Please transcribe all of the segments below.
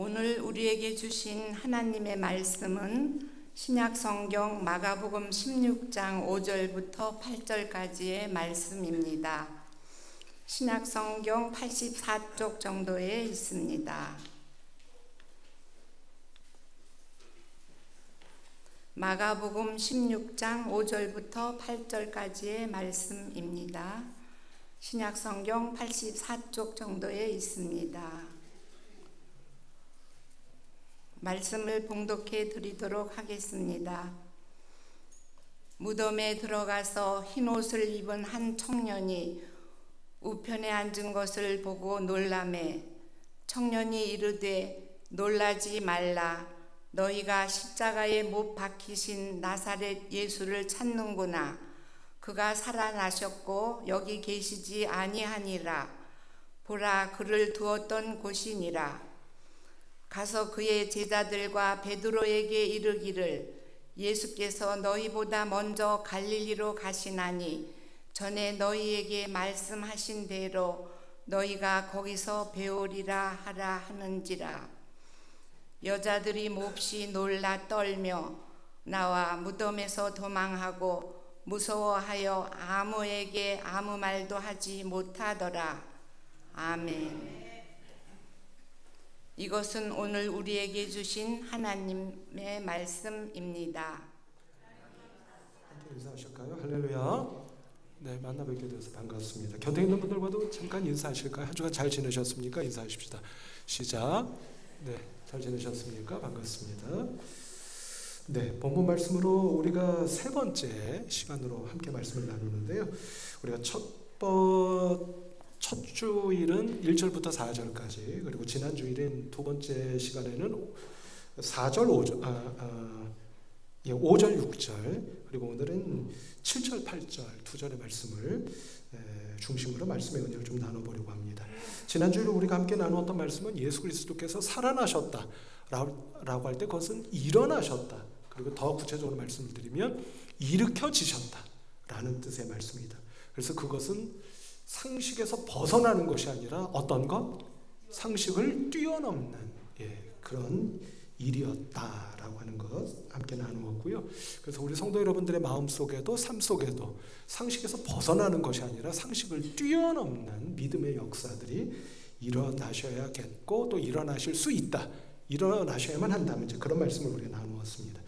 오늘 우리에게 주신 하나님의 말씀은 신약성경 마가복음 16장 5절부터 8절까지의 말씀입니다. 신약성경 84쪽 정도에 있습니다. 마가복음 16장 5절부터 8절까지의 말씀입니다. 신약성경 84쪽 정도에 있습니다. 말씀을 봉독해 드리도록 하겠습니다. 무덤에 들어가서 흰 옷을 입은 한 청년이 우편에 앉은 것을 보고 놀라매 청년이 이르되 놀라지 말라. 너희가 십자가에 못 박히신 나사렛 예수를 찾는구나. 그가 살아나셨고 여기 계시지 아니하니라. 보라, 그를 두었던 곳이니라. 가서 그의 제자들과 베드로에게 이르기를 예수께서 너희보다 먼저 갈릴리로 가시나니 전에 너희에게 말씀하신 대로 너희가 거기서 배우리라 하라 하는지라. 여자들이 몹시 놀라 떨며 나와 무덤에서 도망하고 무서워하여 아무에게 아무 말도 하지 못하더라. 아멘. 이것은 오늘 우리에게 주신 하나님의 말씀입니다. 함께 인사하실까요? 할렐루야. 네, 만나 뵙게 되어서 반갑습니다. 곁에 있는 분들과도 잠깐 인사하실까요? 한 주간 잘 지내셨습니까? 인사하십시다. 시작. 네, 잘 지내셨습니까? 반갑습니다. 네, 본문 말씀으로 우리가 세 번째 시간으로 함께 말씀을 나누는데요. 우리가 첫 주일은 1절부터 4절까지, 그리고 지난 주일인 두 번째 시간에는 4절, 5절, 6절, 그리고 오늘은 7절, 8절 두 절의 말씀을 중심으로 말씀의 은혜를 좀 나눠보려고 합니다. 지난 주일 우리가 함께 나누었던 말씀은 예수 그리스도께서 살아나셨다 라고 할 때 그것은 일어나셨다, 그리고 더 구체적으로 말씀을 드리면 일으켜지셨다 라는 뜻의 말씀이다. 그래서 그것은 상식에서 벗어나는 것이 아니라 어떤 것? 상식을 뛰어넘는 그런 일이었다라고 하는 것 함께 나누었고요. 그래서 우리 성도 여러분들의 마음속에도 삶 속에도 상식에서 벗어나는 것이 아니라 상식을 뛰어넘는 믿음의 역사들이 일어나셔야겠고 또 일어나실 수 있다. 일어나셔야만 한다면 이제 그런 말씀을 우리가 나누었습니다.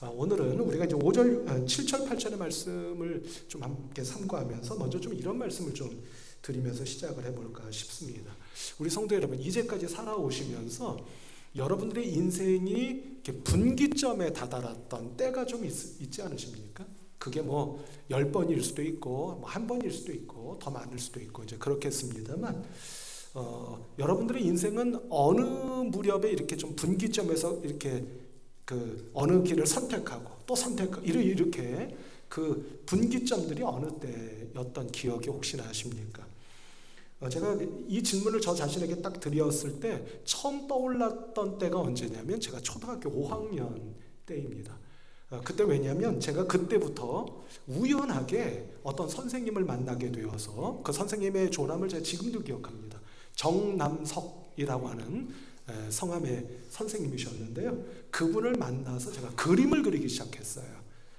오늘은 우리가 이제 7절, 8절의 말씀을 좀 함께 삼고하면서 먼저 좀 이런 말씀을 좀 드리면서 시작을 해볼까 싶습니다. 우리 성도 여러분, 이제까지 살아오시면서 여러분들의 인생이 이렇게 분기점에 다다랐던 때가 좀 있지 않으십니까? 그게 뭐 10번일 수도 있고, 뭐 1번일 수도 있고, 더 많을 수도 있고, 이제 그렇겠습니다만, 여러분들의 인생은 어느 무렵에 이렇게 좀 분기점에서 이렇게 어느 길을 선택하고 또 선택하고 이렇게 그 분기점들이 어느 때였던 기억이 혹시 나십니까? 제가 이 질문을 저 자신에게 딱 드렸을 때 처음 떠올랐던 때가 언제냐면 제가 초등학교 5학년 때입니다. 그때 왜냐면 제가 그때부터 우연하게 어떤 선생님을 만나게 되어서 그 선생님의 조남을 제가 지금도 기억합니다. 정남석이라고 하는 성함의 선생님이셨는데요. 그분을 만나서 제가 그림을 그리기 시작했어요.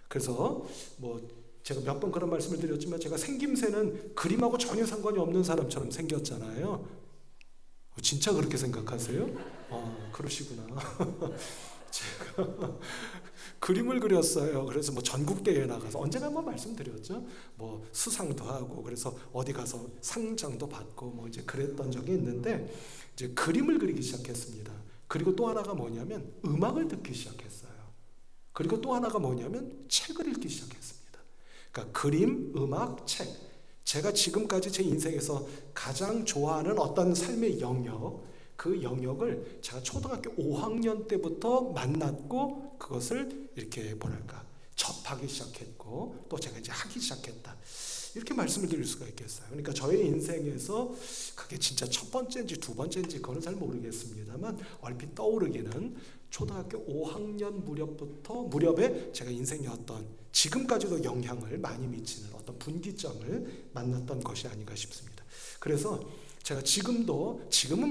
그래서 뭐 제가 몇 번 그런 말씀을 드렸지만 제가 생김새는 그림하고 전혀 상관이 없는 사람처럼 생겼잖아요. 진짜 그렇게 생각하세요? 그러시구나. 제가 그림을 그렸어요. 그래서 뭐 전국대회에 나가서 언제나 한번 말씀드렸죠. 뭐 수상도 하고 그래서 어디 가서 상장도 받고 뭐 이제 그랬던 적이 있는데 이제 그림을 그리기 시작했습니다. 그리고 또 하나가 뭐냐면 음악을 듣기 시작했어요. 그리고 또 하나가 뭐냐면 책을 읽기 시작했습니다. 그러니까 그림, 음악, 책. 제가 지금까지 제 인생에서 가장 좋아하는 어떤 삶의 영역, 그 영역을 제가 초등학교 5학년 때부터 만났고 그것을 이렇게 접하기 시작했고 또 제가 이제 하기 시작했다. 이렇게 말씀을 드릴 수가 있겠어요. 그러니까 저의 인생에서 그게 진짜 첫 번째인지 두 번째인지 그건 잘 모르겠습니다만 얼핏 떠오르기는 초등학교 5학년 무렵에 제가 인생의 어떤 지금까지도 영향을 많이 미치는 어떤 분기점을 만났던 것이 아닌가 싶습니다. 그래서 제가 지금은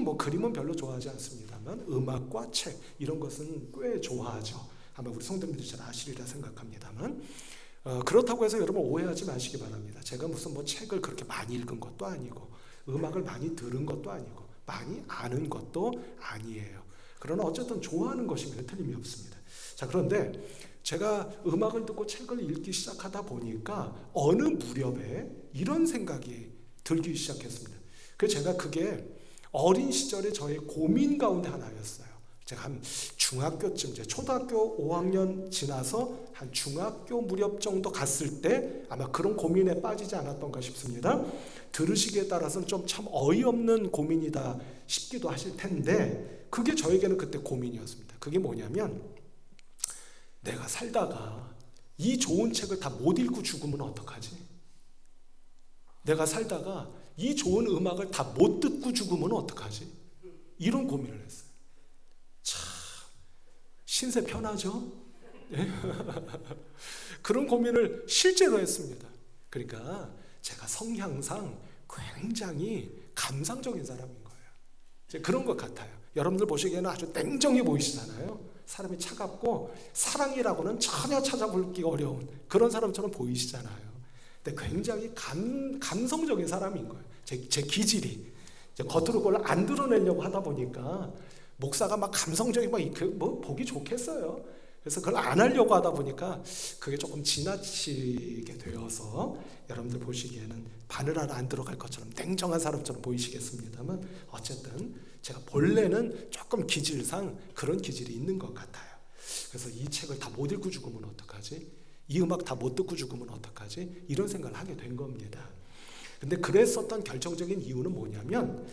뭐 그림은 별로 좋아하지 않습니다만 음악과 책 이런 것은 꽤 좋아하죠. 아마 우리 성도님들이 잘 아시리라 생각합니다만 그렇다고 해서 여러분 오해하지 마시기 바랍니다. 제가 무슨 뭐 책을 그렇게 많이 읽은 것도 아니고 음악을 많이 들은 것도 아니고 많이 아는 것도 아니에요. 그러나 어쨌든 좋아하는 것이면 틀림이 없습니다. 자, 그런데 제가 음악을 듣고 책을 읽기 시작하다 보니까 어느 무렵에 이런 생각이 들기 시작했습니다. 그래서 제가 그게 어린 시절에 저의 고민 가운데 하나였어요. 제가 한 중학교쯤, 이제 초등학교 5학년 지나서 한 중학교 무렵 정도 갔을 때 아마 그런 고민에 빠지지 않았던가 싶습니다. 들으시기에 따라서는 좀 참 어이없는 고민이다 싶기도 하실 텐데 그게 저에게는 그때 고민이었습니다. 그게 뭐냐면 내가 살다가 이 좋은 책을 다 못 읽고 죽으면 어떡하지? 내가 살다가 이 좋은 음악을 다 못 듣고 죽으면 어떡하지? 이런 고민을 했어요. 참 신세 편하죠? 네? 그런 고민을 실제로 했습니다. 그러니까 제가 성향상 굉장히 감상적인 사람인 거예요. 그런 것 같아요. 여러분들 보시기에는 아주 냉정해 보이시잖아요. 사람이 차갑고 사랑이라고는 전혀 찾아보기 어려운 그런 사람처럼 보이시잖아요. 근데 굉장히 감성적인 사람인 거예요. 제 기질이 겉으로 그걸 안 드러내려고 하다 보니까 목사가 막 감성적인 뭐 보기 좋겠어요. 그래서 그걸 안 하려고 하다 보니까 그게 조금 지나치게 되어서 여러분들 보시기에는 바늘 하나 안 들어갈 것처럼 냉정한 사람처럼 보이시겠습니다만 어쨌든 제가 본래는 조금 기질상 그런 기질이 있는 것 같아요. 그래서 이 책을 다 못 읽고 죽으면 어떡하지? 이 음악 다 못 듣고 죽으면 어떡하지? 이런 생각을 하게 된 겁니다. 근데 그랬었던 결정적인 이유는 뭐냐면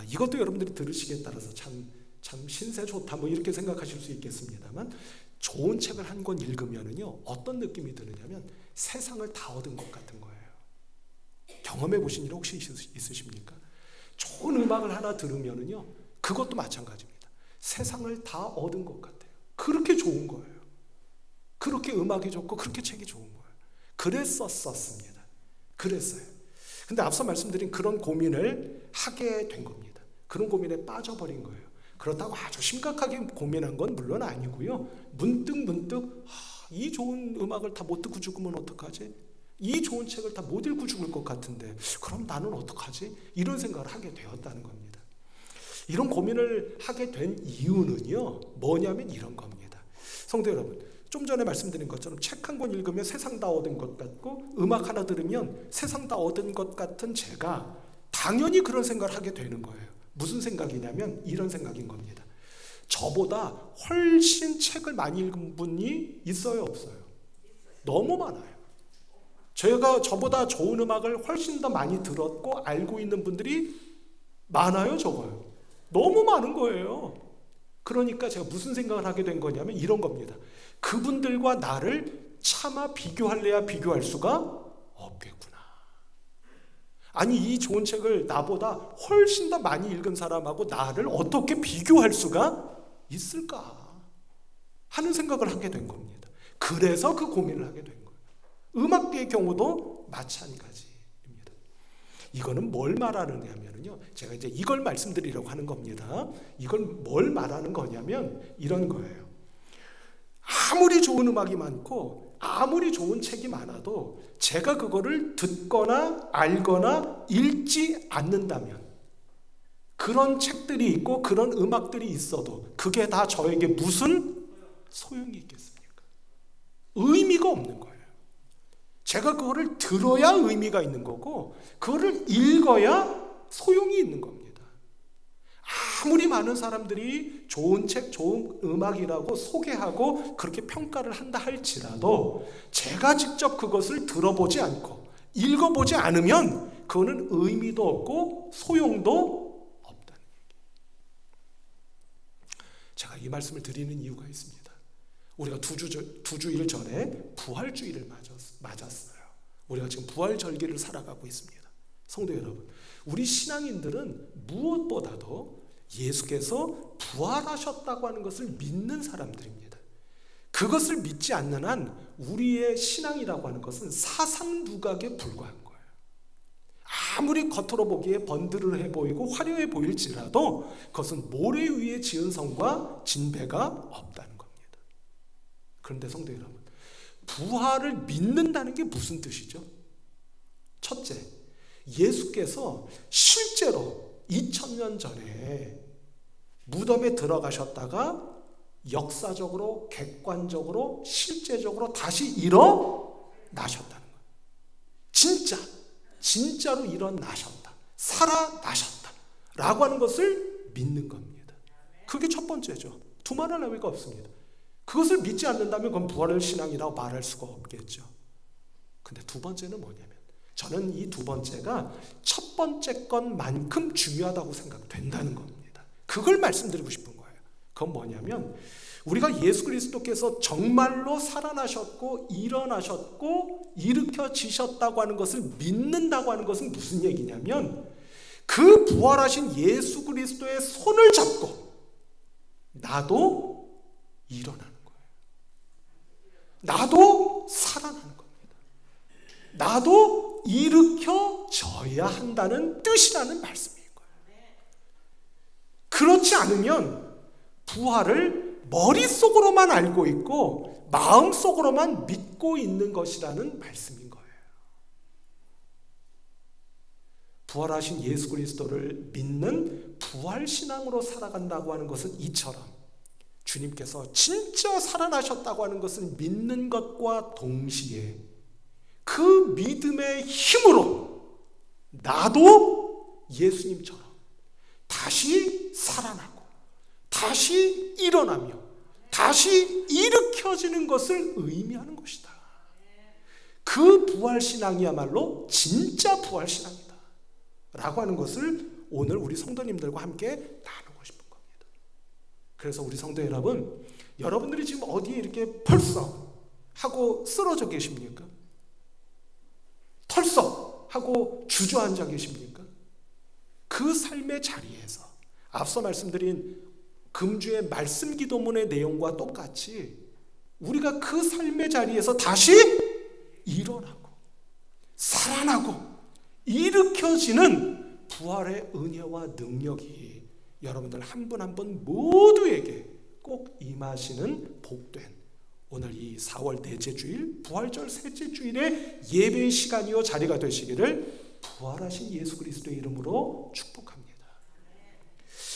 이것도 여러분들이 들으시기에 따라서 참 신세 좋다 뭐 이렇게 생각하실 수 있겠습니다만 좋은 책을 한 권 읽으면은요 어떤 느낌이 드느냐면 세상을 다 얻은 것 같은 거예요. 경험해 보신 일 혹시 있으십니까? 좋은 음악을 하나 들으면은요 그것도 마찬가지입니다. 세상을 다 얻은 것 같아요. 그렇게 좋은 거예요. 그렇게 음악이 좋고 그렇게 책이 좋은 거예요. 그랬었습니다. 그랬어요. 근데 앞서 말씀드린 그런 고민을 하게 된 겁니다. 그런 고민에 빠져버린 거예요. 그렇다고 아주 심각하게 고민한 건 물론 아니고요. 문득 이 좋은 음악을 다 못 듣고 죽으면 어떡하지? 이 좋은 책을 다 못 읽고 죽을 것 같은데 그럼 나는 어떡하지? 이런 생각을 하게 되었다는 겁니다. 이런 고민을 하게 된 이유는요 뭐냐면 이런 겁니다. 성도 여러분, 좀 전에 말씀드린 것처럼 책 한 권 읽으면 세상 다 얻은 것 같고 음악 하나 들으면 세상 다 얻은 것 같은 제가 당연히 그런 생각을 하게 되는 거예요. 무슨 생각이냐면 이런 생각인 겁니다. 저보다 훨씬 책을 많이 읽은 분이 있어요, 없어요? 너무 많아요. 제가 저보다 좋은 음악을 훨씬 더 많이 들었고 알고 있는 분들이 많아요, 적어요? 너무 많은 거예요. 그러니까 제가 무슨 생각을 하게 된 거냐면 이런 겁니다. 그분들과 나를 차마 비교할래야 비교할 수가 없겠구나. 아니 이 좋은 책을 나보다 훨씬 더 많이 읽은 사람하고 나를 어떻게 비교할 수가 있을까 하는 생각을 하게 된 겁니다. 그래서 그 고민을 하게 된 거예요. 음악계의 경우도 마찬가지입니다. 이거는 뭘 말하느냐면요, 제가 이제 이걸 말씀드리려고 하는 겁니다. 이걸 뭘 말하는 거냐면 이런 거예요. 아무리 좋은 음악이 많고 아무리 좋은 책이 많아도 제가 그거를 듣거나 알거나 읽지 않는다면 그런 책들이 있고 그런 음악들이 있어도 그게 다 저에게 무슨 소용이 있겠습니까? 의미가 없는 거예요. 제가 그거를 들어야 의미가 있는 거고 그거를 읽어야 소용이 있는 겁니다. 아무리 많은 사람들이 좋은 책, 좋은 음악이라고 소개하고 그렇게 평가를 한다 할지라도 제가 직접 그것을 들어보지 않고 읽어보지 않으면 그거는 의미도 없고 소용도 없다는 얘기예요. 제가 이 말씀을 드리는 이유가 있습니다. 우리가 두 주일 전에 부활주일을 맞았어요. 우리가 지금 부활절기를 살아가고 있습니다. 성도 여러분, 우리 신앙인들은 무엇보다도 예수께서 부활하셨다고 하는 것을 믿는 사람들입니다. 그것을 믿지 않는 한 우리의 신앙이라고 하는 것은 사상누각에 불과한 거예요. 아무리 겉으로 보기에 번드르해 보이고 화려해 보일지라도 그것은 모래 위에 지은 성과 진배가 없다는 겁니다. 그런데 성도 여러분, 부활을 믿는다는 게 무슨 뜻이죠? 첫째, 예수께서 실제로 2000년 전에 무덤에 들어가셨다가 역사적으로, 객관적으로, 실제적으로 다시 일어나셨다는 거예요. 진짜로 일어나셨다, 살아나셨다 라고 하는 것을 믿는 겁니다. 그게 첫 번째죠. 두말할 나위가 없습니다. 그것을 믿지 않는다면 그건 부활의 신앙이라고 말할 수가 없겠죠. 근데 두 번째는 뭐냐면, 저는 이 두 번째가 첫 번째 것만큼 중요하다고 생각된다는 겁니다. 그걸 말씀드리고 싶은 거예요. 그건 뭐냐면, 우리가 예수 그리스도께서 정말로 살아나셨고 일어나셨고 일으켜지셨다고 하는 것을 믿는다고 하는 것은 무슨 얘기냐면, 그 부활하신 예수 그리스도의 손을 잡고 나도 일어나는 거예요. 나도 살아나는 겁니다. 나도 일으켜져야 한다는 뜻이라는 말씀인 거예요. 그렇지 않으면 부활을 머릿속으로만 알고 있고 마음속으로만 믿고 있는 것이라는 말씀인 거예요. 부활하신 예수 그리스도를 믿는 부활신앙으로 살아간다고 하는 것은 이처럼 주님께서 진짜 살아나셨다고 하는 것을 믿는 것과 동시에 그 믿음의 힘으로 나도 예수님처럼 다시 살아나고 다시 일어나며 다시 일으켜지는 것을 의미하는 것이다. 그 부활신앙이야말로 진짜 부활신앙이다 라고 하는 것을 오늘 우리 성도님들과 함께 나누고 싶은 겁니다. 그래서 우리 성도 여러분, 여러분들이 지금 어디에 이렇게 펄썩 하고 쓰러져 계십니까? 털썩 하고 주저앉아 계십니까? 그 삶의 자리에서 앞서 말씀드린 금주의 말씀 기도문의 내용과 똑같이 우리가 그 삶의 자리에서 다시 일어나고 살아나고 일으켜지는 부활의 은혜와 능력이 여러분들 한 분 한 분 모두에게 꼭 임하시는 복된 오늘 이 4월 넷째 주일 부활절 셋째 주일의 예배의 시간이요 자리가 되시기를 부활하신 예수 그리스도의 이름으로 축복합니다.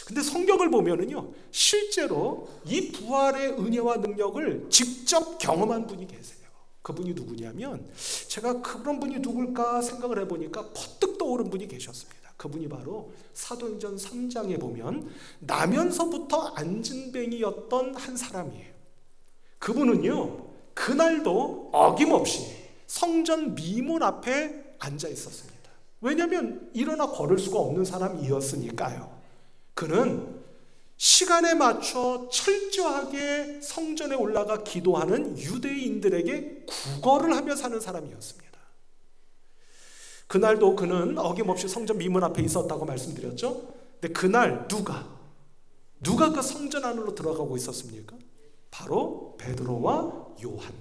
근데 성경을 보면은요, 실제로 이 부활의 은혜와 능력을 직접 경험한 분이 계세요. 그분이 누구냐면, 제가 그런 분이 누굴까 생각을 해보니까 퍼뜩 떠오른 분이 계셨습니다. 그분이 바로 사도행전 3장에 보면 나면서부터 안진뱅이였던 한 사람이에요. 그분은요, 그날도 어김없이 성전 미문 앞에 앉아 있었습니다. 왜냐하면 일어나 걸을 수가 없는 사람이었으니까요. 그는 시간에 맞춰 철저하게 성전에 올라가 기도하는 유대인들에게 구걸을 하며 사는 사람이었습니다. 그날도 그는 어김없이 성전 미문 앞에 있었다고 말씀드렸죠. 근데 그날 누가 그 성전 안으로 들어가고 있었습니까? 바로 베드로와 요한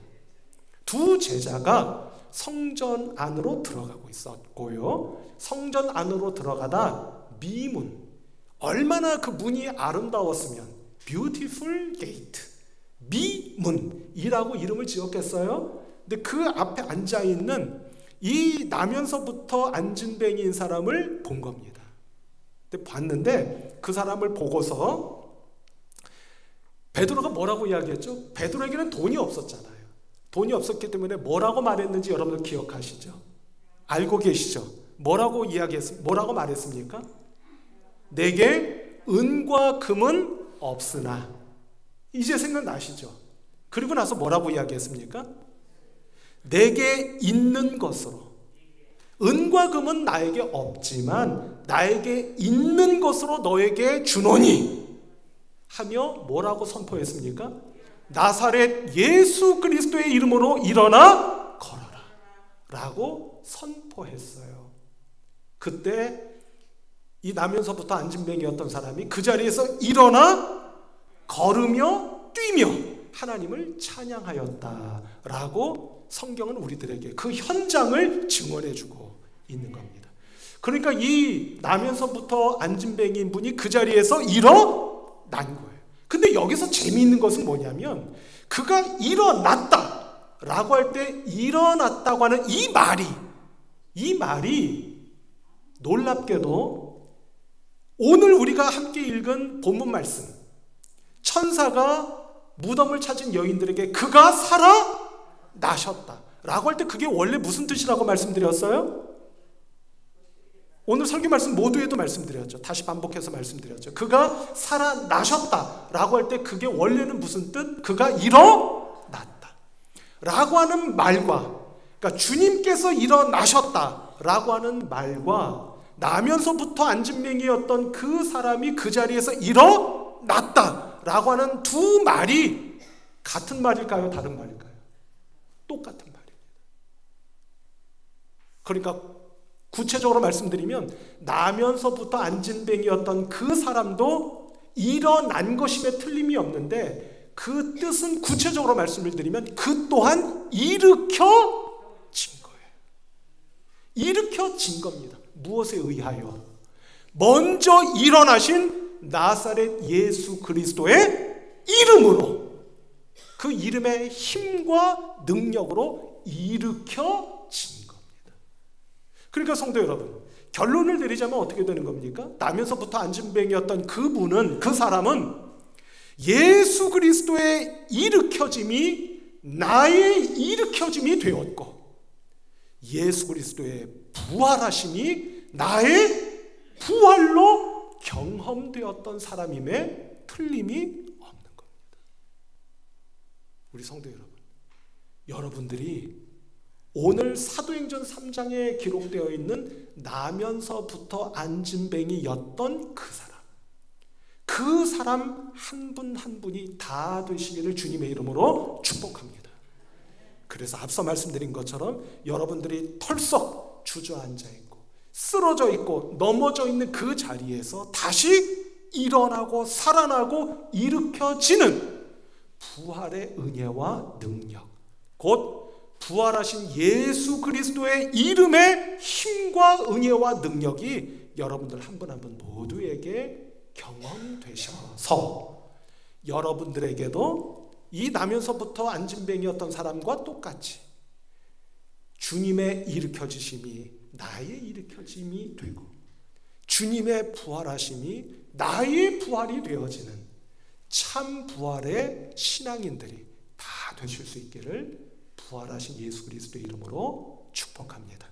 두 제자가 성전 안으로 들어가고 있었고요. 성전 안으로 들어가다 미문, 얼마나 그 문이 아름다웠으면 Beautiful Gate, 미문이라고 이름을 지었겠어요? 근데 그 앞에 앉아있는 이 나면서부터 안진뱅이인 사람을 본 겁니다. 근데 봤는데 그 사람을 보고서 베드로가 뭐라고 이야기했죠? 베드로에게는 돈이 없었잖아요. 돈이 없었기 때문에 뭐라고 말했는지 여러분들 기억하시죠? 알고 계시죠? 뭐라고 말했습니까? 내게 은과 금은 없으나. 이제 생각나시죠? 그리고 나서 뭐라고 이야기했습니까? 내게 있는 것으로, 은과 금은 나에게 없지만 나에게 있는 것으로 너에게 주노니 하며 뭐라고 선포했습니까? 나사렛 예수 그리스도의 이름으로 일어나 걸어라 라고 선포했어요. 그때 이 나면서부터 안진뱅이였던 사람이 그 자리에서 일어나 걸으며 뛰며 하나님을 찬양하였다라고 성경은 우리들에게 그 현장을 증언해주고 있는 겁니다. 그러니까 이 나면서부터 안진뱅이인 분이 그 자리에서 일어난 거예요. 근데 여기서 재미있는 것은 뭐냐면 그가 일어났다 라고 할 때 일어났다고 하는 이 말이 놀랍게도 오늘 우리가 함께 읽은 본문 말씀, 천사가 무덤을 찾은 여인들에게 그가 살아나셨다 라고 할 때 그게 원래 무슨 뜻이라고 말씀드렸어요? 오늘 설교 말씀 모두에도 말씀드렸죠. 다시 반복해서 말씀드렸죠. 그가 살아나셨다 라고 할 때 그게 원래는 무슨 뜻? 그가 일어났다 라고 하는 말과, 그러니까 주님께서 일어나셨다 라고 하는 말과 나면서부터 안진뱅이였던 그 사람이 그 자리에서 일어났다 라고 하는 두 말이 같은 말일까요? 다른 말일까요? 똑같은 말입니다. 그러니까 구체적으로 말씀드리면 나면서부터 안진뱅이였던 그 사람도 일어난 것임에 틀림이 없는데 그 뜻은 구체적으로 말씀을 드리면 그 또한 일으켜진 거예요. 일으켜진 겁니다. 무엇에 의하여? 먼저 일어나신 나사렛 예수 그리스도의 이름으로, 그 이름의 힘과 능력으로 일으켜진 겁니다. 그러니까 성도 여러분, 결론을 내리자면 어떻게 되는 겁니까? 나면서부터 안진뱅이였던 그분은, 그 사람은 예수 그리스도의 일으켜짐이 나의 일으켜짐이 되었고 예수 그리스도의 부활하심이 나의 부활로 경험되었던 사람임에 틀림이 없는 겁니다. 우리 성도 여러분, 여러분들이 오늘 사도행전 3장에 기록되어 있는 나면서부터 안진뱅이였던 그 사람 한 분 한 분이 다 되시기를 주님의 이름으로 축복합니다. 그래서 앞서 말씀드린 것처럼 여러분들이 털썩 주저앉아 있고 쓰러져 있고 넘어져 있는 그 자리에서 다시 일어나고 살아나고 일으켜지는 부활의 은혜와 능력, 곧 부활하신 예수 그리스도의 이름의 힘과 은혜와 능력이 여러분들 한 분 한 분 모두에게 경험되셔서 여러분들에게도 이 나면서부터 안진뱅이였던 사람과 똑같이 주님의 일으켜지심이 나의 일으켜짐이 되고 주님의 부활하심이 나의 부활이 되어지는 참 부활의 신앙인들이 다 되실 수 있기를 부활하신 예수 그리스도의 이름으로 축복합니다.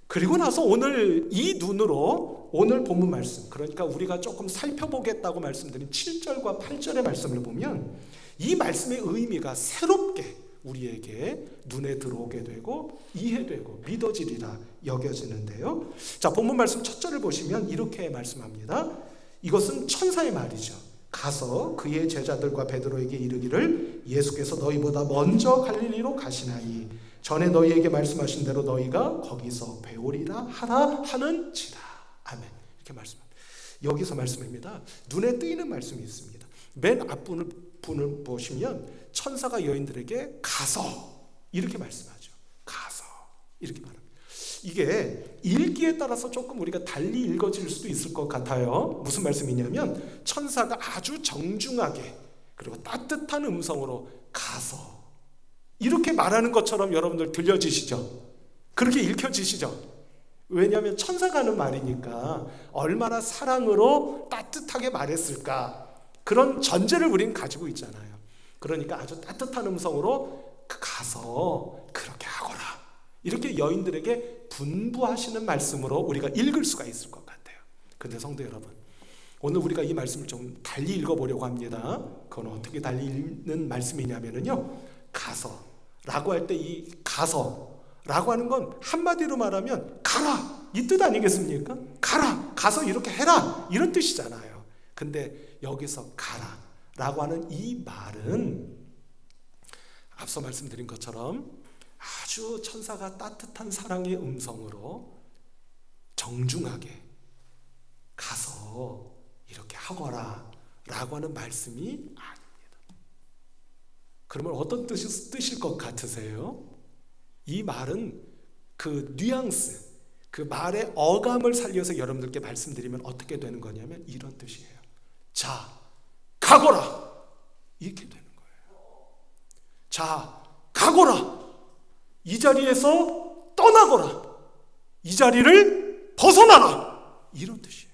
그리고 나서 오늘 이 눈으로 오늘 본문 말씀, 그러니까 우리가 조금 살펴보겠다고 말씀드린 7절과 8절의 말씀을 보면 이 말씀의 의미가 새롭게 우리에게 눈에 들어오게 되고 이해되고 믿어지리라 여겨지는데요. 자, 본문 말씀 첫 절을 보시면 이렇게 말씀합니다. 이것은 천사의 말이죠. 가서 그의 제자들과 베드로에게 이르기를 예수께서 너희보다 먼저 갈릴리로 가시나니 전에 너희에게 말씀하신 대로 너희가 거기서 배우리라 하라 하는지라. 아멘. 이렇게 말씀합니다. 여기서 말씀입니다. 눈에 띄는 말씀이 있습니다. 맨 앞분을 보시면 천사가 여인들에게 가서 이렇게 말씀하죠. 가서 이렇게 말합니다. 이게 읽기에 따라서 조금 우리가 달리 읽어질 수도 있을 것 같아요. 무슨 말씀이냐면 천사가 아주 정중하게 그리고 따뜻한 음성으로 가서 이렇게 말하는 것처럼 여러분들 들려지시죠? 그렇게 읽혀지시죠? 왜냐하면 천사가 하는 말이니까 얼마나 사랑으로 따뜻하게 말했을까, 그런 전제를 우리는 가지고 있잖아요. 그러니까 아주 따뜻한 음성으로 가서 그렇게 하거라, 이렇게 여인들에게 분부하시는 말씀으로 우리가 읽을 수가 있을 것 같아요. 근데 성도 여러분, 오늘 우리가 이 말씀을 좀 달리 읽어보려고 합니다. 그건 어떻게 달리 읽는 말씀이냐면요, 가서 라고 할 때 이 가서 라고 하는 건 한마디로 말하면 가라, 이 뜻 아니겠습니까? 가라, 가서 이렇게 해라, 이런 뜻이잖아요. 근데 여기서 가라 라고 하는 이 말은 앞서 말씀드린 것처럼 아주 천사가 따뜻한 사랑의 음성으로 정중하게 가서 이렇게 하거라 라고 하는 말씀이 아닙니다. 그러면 어떤 뜻일 것 같으세요? 이 말은 그 뉘앙스, 그 말의 어감을 살려서 여러분들께 말씀드리면 어떻게 되는 거냐면 이런 뜻이에요. 자, 가거라! 이렇게 되는 거예요. 자, 가거라! 이 자리에서 떠나거라! 이 자리를 벗어나라! 이런 뜻이에요.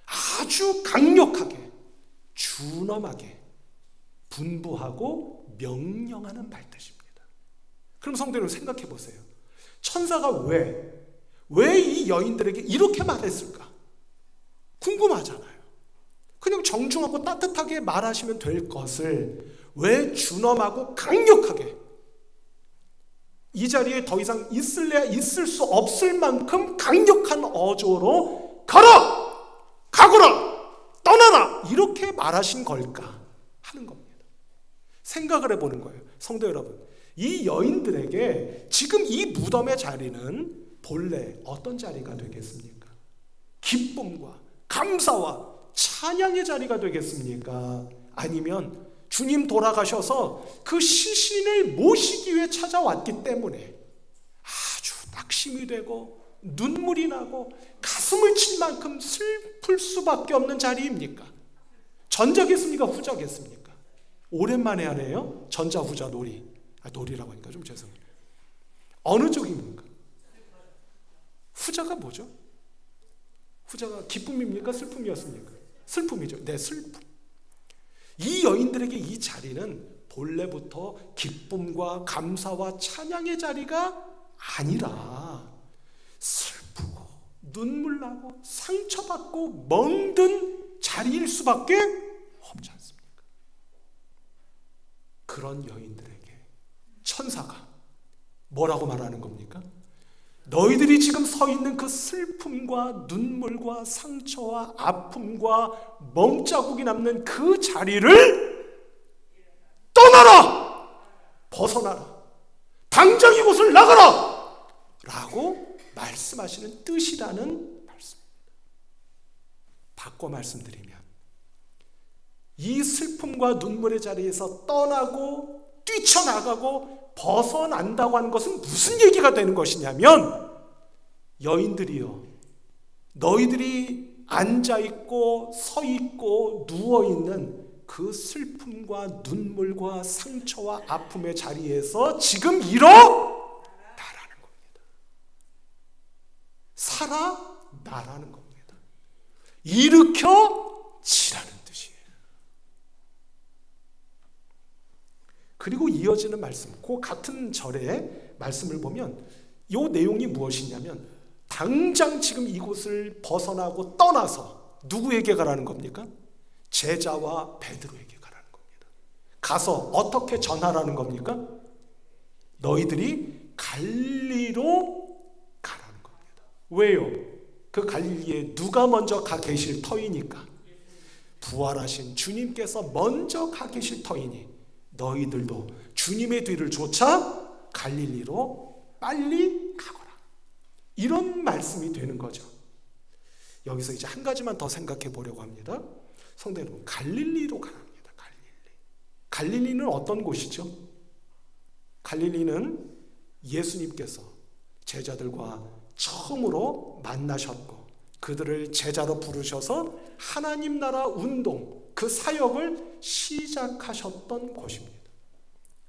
아주 강력하게, 준엄하게 분부하고 명령하는 말뜻입니다. 그럼 성도 여러분 생각해 보세요. 천사가 왜 이 여인들에게 이렇게 말했을까? 궁금하잖아요. 그냥 정중하고 따뜻하게 말하시면 될 것을 왜 준엄하고 강력하게, 이 자리에 더 이상 있을래야 있을 수 없을 만큼 강력한 어조로 가라! 가거라! 떠나라! 이렇게 말하신 걸까 하는 겁니다. 생각을 해보는 거예요. 성도 여러분, 이 여인들에게 지금 이 무덤의 자리는 본래 어떤 자리가 되겠습니까? 기쁨과 감사와 찬양의 자리가 되겠습니까? 아니면 주님 돌아가셔서 그 시신을 모시기 위해 찾아왔기 때문에 아주 낙심이 되고 눈물이 나고 가슴을 칠 만큼 슬플 수밖에 없는 자리입니까? 전자겠습니까? 후자겠습니까? 오랜만에 하네요. 전자 후자 놀이. 놀이라고 하니까 좀 죄송해요. 어느 쪽입니까? 후자가 뭐죠? 후자가 기쁨입니까? 슬픔이었습니까? 슬픔이죠. 네, 슬픔. 이 여인들에게 이 자리는 본래부터 기쁨과 감사와 찬양의 자리가 아니라 슬프고 눈물 나고 상처받고 멍든 자리일 수밖에 없지 않습니까? 그런 여인들에게 천사가 뭐라고 말하는 겁니까? 너희들이 지금 서 있는 그 슬픔과 눈물과 상처와 아픔과 멍자국이 남는 그 자리를 떠나라! 벗어나라! 당장 이곳을 나가라! 라고 말씀하시는 뜻이라는 말씀입니다. 바꿔 말씀드리면 이 슬픔과 눈물의 자리에서 떠나고 뛰쳐나가고 벗어난다고 하는 것은 무슨 얘기가 되는 것이냐면, 여인들이여, 너희들이 앉아있고 서있고 누워있는 그 슬픔과 눈물과 상처와 아픔의 자리에서 지금 일어나라는 겁니다. 살아나라는 겁니다. 일으켜지라는 뜻이에요. 그리고 이어지는 말씀, 그 같은 절의 말씀을 보면 이 내용이 무엇이냐면, 당장 지금 이곳을 벗어나고 떠나서 누구에게 가라는 겁니까? 제자와 베드로에게 가라는 겁니다. 가서 어떻게 전하라는 겁니까? 너희들이 갈릴리로 가라는 겁니다. 왜요? 그 갈릴리에 누가 먼저 가 계실 터이니까. 부활하신 주님께서 먼저 가 계실 터이니 너희들도 주님의 뒤를 쫓아 갈릴리로 빨리 가거라. 이런 말씀이 되는 거죠. 여기서 이제 한 가지만 더 생각해 보려고 합니다. 성도 여러분, 갈릴리로 가랍니다. 갈릴리는 어떤 곳이죠? 갈릴리는 예수님께서 제자들과 처음으로 만나셨고 그들을 제자로 부르셔서 하나님 나라 운동, 그 사역을 시작하셨던 곳입니다.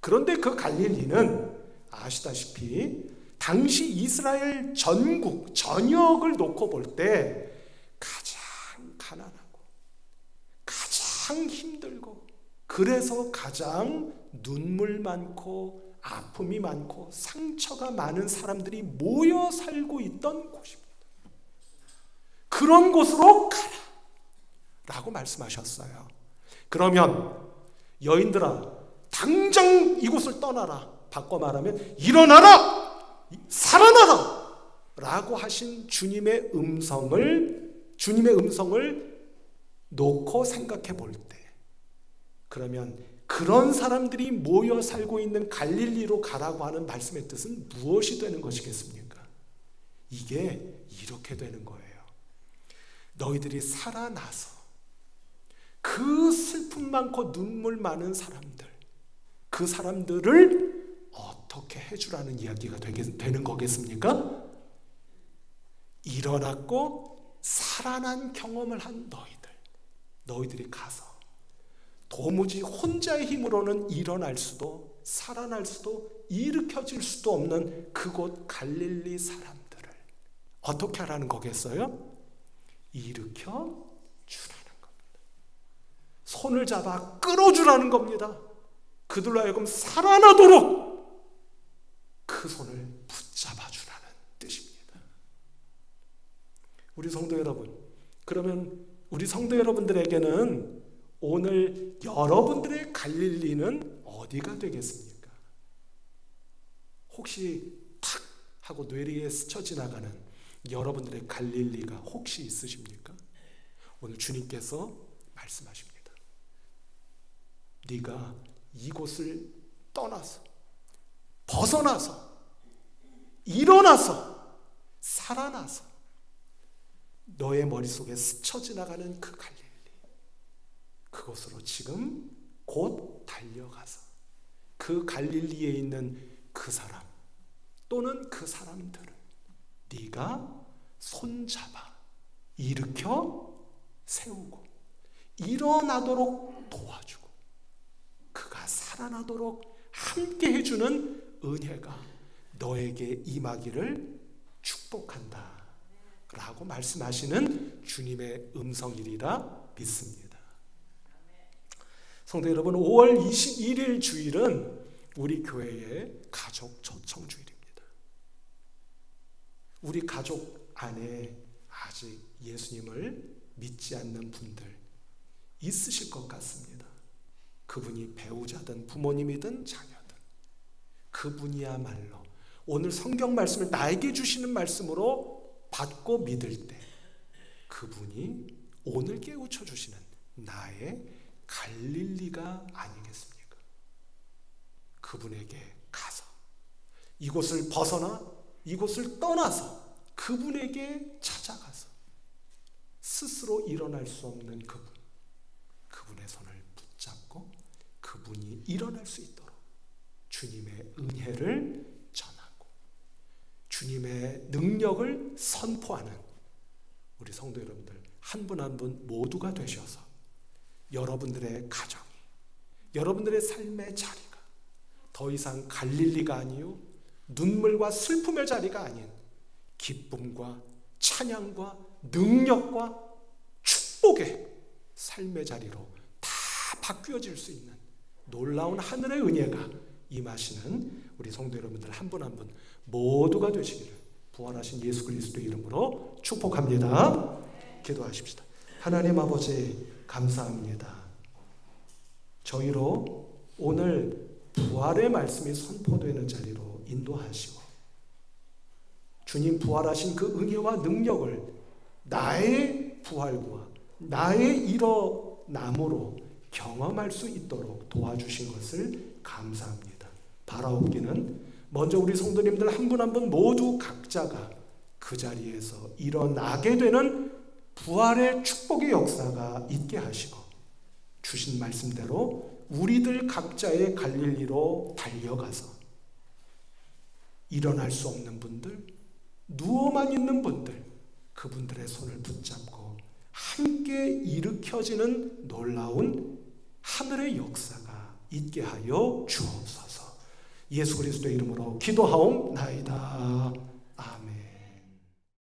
그런데 그 갈릴리는 아시다시피 당시 이스라엘 전국, 전역을 놓고 볼 때 가장 가난하고 가장 힘들고, 그래서 가장 눈물 많고 아픔이 많고 상처가 많은 사람들이 모여 살고 있던 곳입니다. 그런 곳으로 가라 라고 말씀하셨어요. 그러면 여인들아, 당장 이곳을 떠나라. 바꿔 말하면 일어나라! 살아나라! 라고 하신 주님의 음성을 놓고 생각해 볼 때, 그러면 그런 사람들이 모여 살고 있는 갈릴리로 가라고 하는 말씀의 뜻은 무엇이 되는 것이겠습니까? 이게 이렇게 되는 거예요. 너희들이 살아나서 그 슬픔 많고 눈물 많은 사람들, 그 사람들을 어떻게 해주라는 이야기가 되는 거겠습니까? 일어났고 살아난 경험을 한 너희들이 가서 도무지 혼자의 힘으로는 일어날 수도 살아날 수도 일으켜질 수도 없는 그곳 갈릴리 사람들을 어떻게 하라는 거겠어요? 일으켜 주라는 겁니다. 손을 잡아 끌어주라는 겁니다. 그들로 하여금 살아나도록 그 손을 붙잡아 주라는 뜻입니다. 우리 성도 여러분, 그러면 우리 성도 여러분들에게는 오늘 여러분들의 갈릴리는 어디가 되겠습니까? 혹시 탁 하고 뇌리에 스쳐 지나가는 여러분들의 갈릴리가 혹시 있으십니까? 오늘 주님께서 말씀하십니다. 네가 이곳을 떠나서 벗어나서 일어나서 살아나서 너의 머릿속에 스쳐 지나가는 그 갈릴리, 그곳으로 지금 곧 달려가서 그 갈릴리에 있는 그 사람 또는 그 사람들을 네가 손잡아 일으켜 세우고 일어나도록 도와주고 그가 살아나도록 함께 해주는 은혜가 너에게 임하기를 축복한다 라고 말씀하시는 주님의 음성이리라 믿습니다. 성도 여러분, 5월 21일 주일은 우리 교회의 가족 초청 주일입니다. 우리 가족 안에 아직 예수님을 믿지 않는 분들 있으실 것 같습니다. 그분이 배우자든 부모님이든 자녀든 그분이야말로 오늘 성경 말씀을 나에게 주시는 말씀으로 받고 믿을 때 그분이 오늘 깨우쳐 주시는 나의 갈릴리가 아니겠습니까? 그분에게 가서 이곳을 벗어나 이곳을 떠나서 그분에게 찾아가서 스스로 일어날 수 없는 그분의 손을 붙잡고 그분이 일어날 수 있도록 주님의 은혜를 전하고 주님의 능력을 선포하는 우리 성도 여러분들 한 분 한 분 모두가 되셔서 여러분들의 가정이 여러분들의 삶의 자리가 더 이상 갈릴리가 아니요 눈물과 슬픔의 자리가 아닌 기쁨과 찬양과 능력과 축복의 삶의 자리로 다 바뀌어질 수 있는 놀라운 하늘의 은혜가 임하시는 우리 성도 여러분들 한 분 한 분 모두가 되시기를 부활하신 예수 그리스도의 이름으로 축복합니다. 기도하십시다. 하나님 아버지 감사합니다. 저희로 오늘 부활의 말씀이 선포되는 자리로 인도하시고 주님 부활하신 그 은혜와 능력을 나의 부활과 나의 일어남으로 경험할 수 있도록 도와주신 것을 감사합니다. 바라옵기는 먼저 우리 성도님들 한 분 한 분 모두 각자가 그 자리에서 일어나게 되는 부활의 축복의 역사가 있게 하시고 주신 말씀대로 우리들 각자의 갈릴리로 달려가서 일어날 수 없는 분들, 누워만 있는 분들, 그분들의 손을 붙잡고 함께 일으켜지는 놀라운 하늘의 역사가 있게 하여 주옵소서. 예수 그리스도의 이름으로 기도하옵나이다.